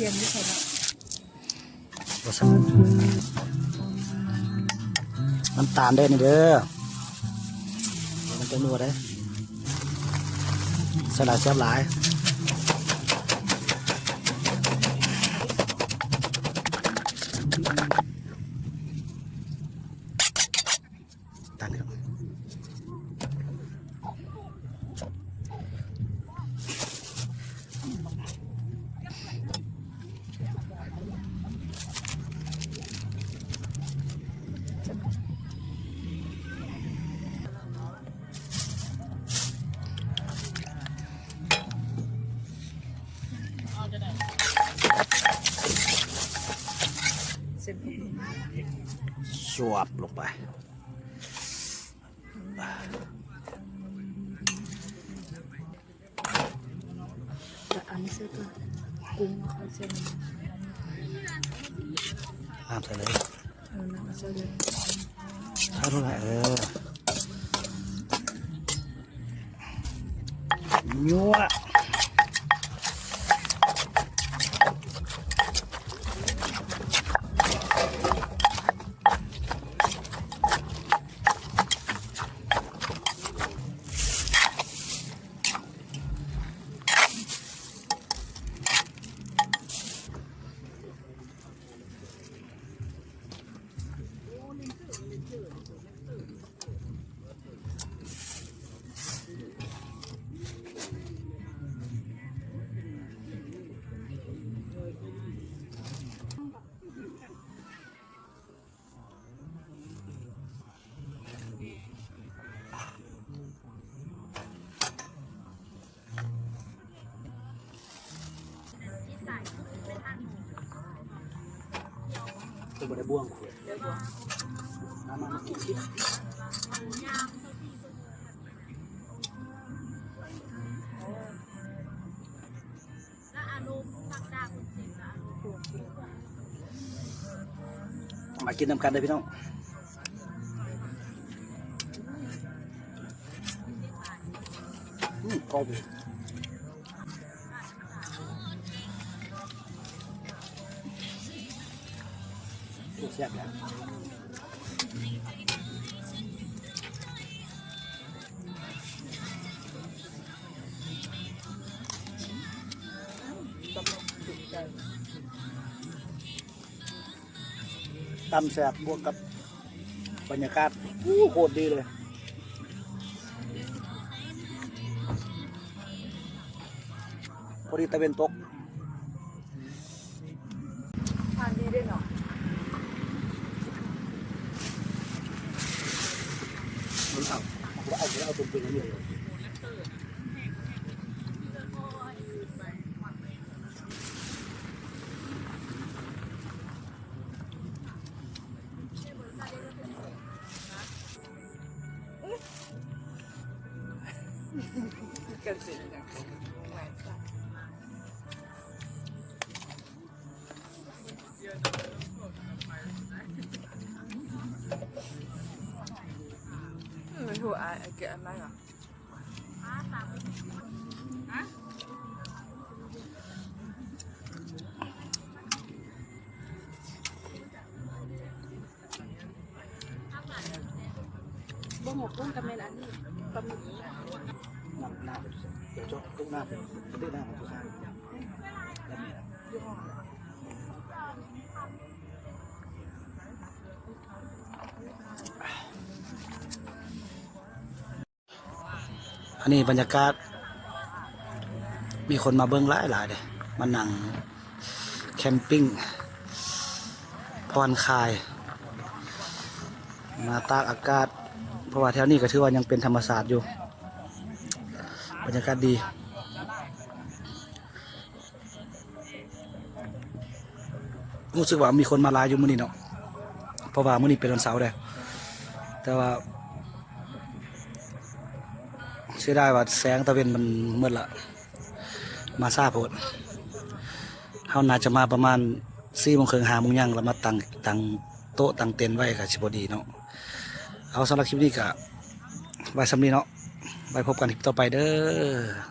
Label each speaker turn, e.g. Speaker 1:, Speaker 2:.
Speaker 1: ทียมไม่ใช่แล้ว
Speaker 2: น้ำตาลได้นี่เด้อมันจะนัวได้สลัดแซ่บหลายตาลครับสวบลงไป
Speaker 1: อันนี้ซื้อตัวกุ้งเขาเส้น
Speaker 2: น้ำใส่เลย
Speaker 1: น้ำใส่เลย
Speaker 2: ถ้าเท่าไหร่ยั่วตัวบดบ่วงน้ำมันกินชิบมากินน้ำกันเลยพี่น้องกรอบแซ่บแล้วตำแซ่บบวกกับบรรยากาศโคตรดีเลยพอดีตะเวนตก
Speaker 1: ทานดีด้วยเนาะ
Speaker 2: เอาตุ่มเป็นอะไร
Speaker 1: กันสิมันหัวไอ้เกลือไหมเหรอบ่หมกกุ้งกับเมลันนี่ปลาหมึก
Speaker 2: หน้าเดี๋ยวจุกหน้าเป็นตื้อหน้าของผู้ชายแล้วมีอันนี้บรรยากาศมีคนมาเบิ้งหลายเลยมานั่งแคมปิ้งผ่อนคลายมาตากอากาศเพราะว่าแถวนี้ก็ถือว่ายังเป็นธรรมศาสตร์อยู่บรรยากาศดีรู้สึกว่ามีคนมาลายอยู่มื้อนี้เนาะเพราะว่ามื้อนี้เป็นวันเสาร์เลยแต่ว่าเสียดายว่าแสงตะเวนมันมืดละมาซาโพดเฮาน่าจะมาประมาณ4 โมงครึ่ง5 โมงยังแล้วมาตั้งโต๊ะตั้งเต็นท์ไว้ก็สิบ่ดีเนาะเอาสำหรับคลิปนี้ก็ไว้สำนี้เนาะไว้พบกันคลิปต่อไปเด้อ